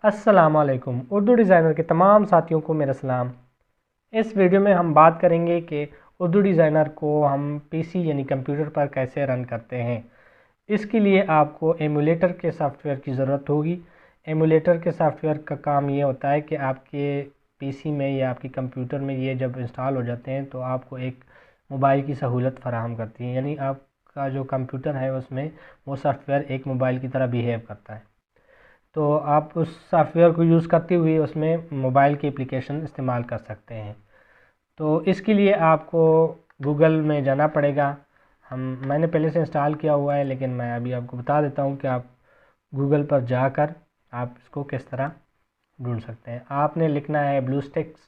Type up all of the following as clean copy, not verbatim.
السلام علیکم۔ اردو ڈیزائنر کے تمام ساتھیوں کو میرا سلام۔ اس ویڈیو میں ہم بات کریں گے کہ اردو ڈیزائنر کو ہم پی سی یعنی کمپیوٹر پر کیسے رن کرتے ہیں۔ اس کے لیے آپ کو ایمولیٹر کے سافٹ ویئر کی ضرورت ہوگی۔ ایمولیٹر کے سافٹ ویئر کا کام یہ ہوتا ہے کہ آپ کے پی سی میں یا آپ کی کمپیوٹر میں یہ جب انسٹال ہو جاتے ہیں تو آپ کو ایک موبائل کی سہولت فراہم کرتی ہیں، یعنی آپ کا جو کمپیوٹر ہے اس میں وہ سافٹ ویئر ایک موبائل کی طرح بیہیو کرتا ہے۔ تو آپ اس سافٹ ویئر کو یوز کرتے ہوئے اس میں موبائل کی اپلیکیشن استعمال کر سکتے ہیں۔ تو اس کے لیے آپ کو گوگل میں جانا پڑے گا۔ میں نے پہلے سے انسٹال کیا ہوا ہے، لیکن میں ابھی آپ کو بتا دیتا ہوں کہ آپ گوگل پر جا کر آپ اس کو کس طرح ڈھونڈ سکتے ہیں۔ آپ نے لکھنا ہے بلو اسٹکس،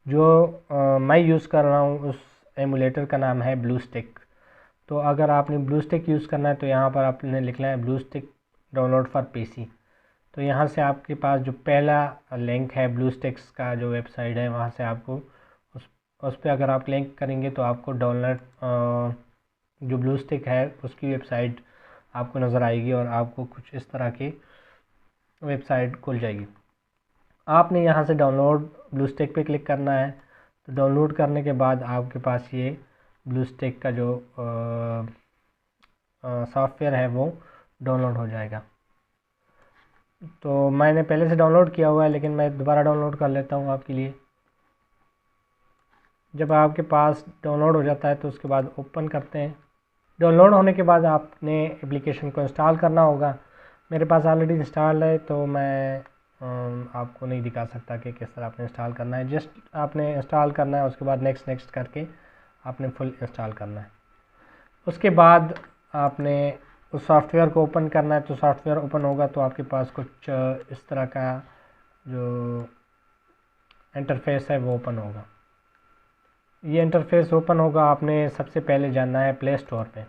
جو میں یوز کر رہا ہوں اس ایمولیٹر کا نام ہے بلو اسٹک۔ تو اگر آپ نے بلو اسٹک یوز کرنا ہے تو یہاں پر آپ نے لکھنا ہے BlueStacks download for P C. تو یہاں سے آپ کے پاس جو پہلا لنک ہے بلو اسٹکس کا جو ویب سائٹ ہے، وہاں سے آپ کو اس پہ اگر آپ کلک کریں گے تو آپ کو ڈاؤن لوڈ جو بلو اسٹک ہے اس کی ویب سائٹ آپ کو نظر آئے گی، اور آپ کو کچھ اس طرح کی ویب سائٹ کھل جائے گی۔ آپ نے یہاں سے ڈاؤن لوڈ بلو اسٹک پہ کلک کرنا ہے۔ تو ڈاؤن لوڈ کرنے کے بعد آپ کے پاس یہ بلو اسٹک کا جو سافٹ ویئر ہے وہ ڈاؤن لوڈ ہو جائے گا۔ تو میں نے پہلے سے ڈاؤن لوڈ کیا ہوا ہے، لیکن میں دوبارہ ڈاؤن لوڈ کر لیتا ہوں آپ کے لیے۔ جب آپ کے پاس ڈاؤن لوڈ ہو جاتا ہے تو اس کے بعد اوپن کرتے ہیں۔ ڈاؤن لوڈ ہونے کے بعد آپ نے اپلیکیشن کو انسٹال کرنا ہوگا۔ میرے پاس آلریڈی انسٹال ہے تو میں آپ کو نہیں دکھا سکتا کہ کس طرح آپ نے انسٹال کرنا ہے۔ جسٹ آپ نے انسٹال کرنا ہے، اس کے بعد نیکسٹ کر کے آپ نے فل انسٹال کرنا ہے۔ اس کے بعد آپ نے اس سافٹ ویئر کو اوپن کرنا ہے۔ تو سافٹ ویئر اوپن ہوگا تو آپ کے پاس کچھ اس طرح کا جو انٹرفیس ہے وہ اوپن ہوگا۔ یہ انٹرفیس اوپن ہوگا، آپ نے سب سے پہلے جانا ہے پلے اسٹور پہ۔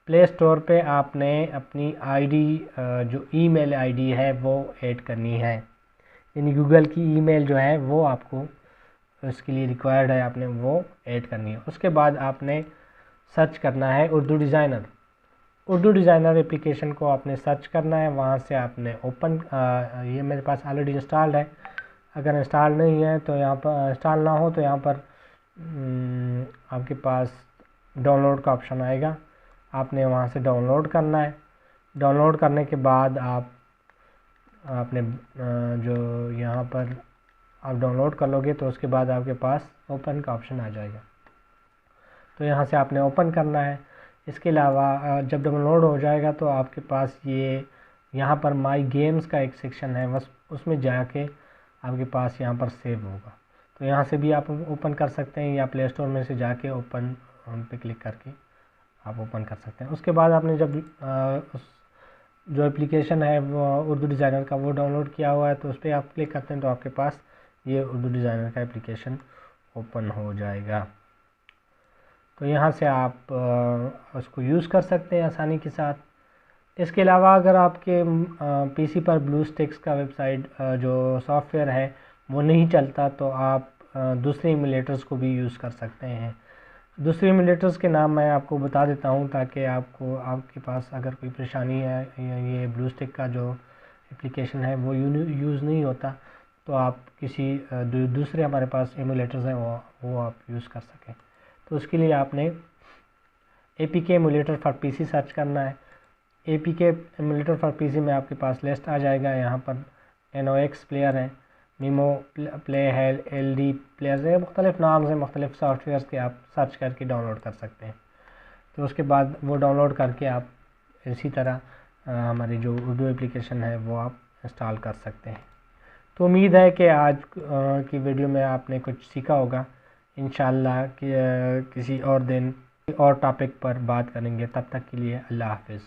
پلے اسٹور پہ آپ نے اپنی آئی ڈی جو ای میل آئی ڈی ہے وہ ایڈ کرنی ہے، یعنی گوگل کی ای میل جو ہے وہ آپ کو اس کے لیے ریکوائرڈ ہے، آپ نے وہ ایڈ کرنی ہے۔ اس کے بعد آپ نے سرچ کرنا ہے Urdu designer. Urdu designer application کو آپ نے سرچ کرنا ہے، وہاں سے آپ نے اوپن یہ میرے پاس آلریڈی انسٹالڈ ہے۔ اگر انسٹال نہیں ہے تو یہاں پر انسٹال نہ ہو تو یہاں پر آپ کے پاس ڈاؤن لوڈ کا آپشن آئے گا، آپ نے وہاں سے ڈاؤن لوڈ کرنا ہے۔ ڈاؤن لوڈ کرنے کے بعد آپ نے جو یہاں پر آپ ڈاؤن لوڈ کر لو گے تو اس کے بعد آپ کے پاس اوپن کا آپشن آ جائے گا، تو یہاں سے آپ نے اوپن کرنا ہے۔ اس کے علاوہ جب ڈاؤن لوڈ ہو جائے گا تو آپ کے پاس یہاں پر مائی گیمز کا ایک سیکشن ہے، بس اس میں جا کے آپ کے پاس یہاں پر سیو ہوگا، تو یہاں سے بھی آپ اوپن کر سکتے ہیں، یا پلے اسٹور میں سے جا کے اوپن پہ کلک کر کے آپ اوپن کر سکتے ہیں۔ اس کے بعد آپ نے جب جو اپلیکیشن ہے وہ اردو ڈیزائنر کا وہ ڈاؤن لوڈ کیا ہوا ہے تو اس پہ آپ کلک کرتے ہیں تو آپ کے پاس یہ اردو ڈیزائنر کا اپلیکیشن اوپن ہو جائے گا۔ تو یہاں سے آپ اس کو یوز کر سکتے ہیں آسانی کے ساتھ۔ اس کے علاوہ اگر آپ کے پی سی پر بلو اسٹکس کا ویب سائٹ جو سافٹ ویئر ہے وہ نہیں چلتا تو آپ دوسرے ایمولیٹرز کو بھی یوز کر سکتے ہیں۔ دوسرے ایمولیٹرز کے نام میں آپ کو بتا دیتا ہوں تاکہ آپ کے پاس اگر کوئی پریشانی ہے، یہ بلو اسٹک کا جو اپلیکیشن ہے وہ یوز نہیں ہوتا تو آپ کسی دوسرے ہمارے پاس ایمولیٹرز ہیں وہ آپ یوز کر سکیں۔ تو اس کے لیے آپ نے اے پی کے ایمولیٹر فار پی سی سرچ کرنا ہے۔ اے پی کے ایمولیٹر فار پی سی میں آپ کے پاس لسٹ آ جائے گا، یہاں پر NOx پلیئر ہے، میمو پلے ہے، LD پلیئرز ہے، مختلف نام سے مختلف سافٹ ویئرز کے آپ سرچ کر کے ڈاؤن لوڈ کر سکتے ہیں۔ تو اس کے بعد وہ ڈاؤن لوڈ کر کے آپ اسی طرح ہماری جو اردو اپلیکیشن ہے وہ آپ انسٹال کر سکتے ہیں۔ تو امید ہے کہ آج کی ویڈیو میں آپ نے کچھ سیکھا ہوگا۔ انشاءاللہ کہ کسی اور دن اور ٹاپک پر بات کریں گے، تب تک کے لیے اللہ حافظ۔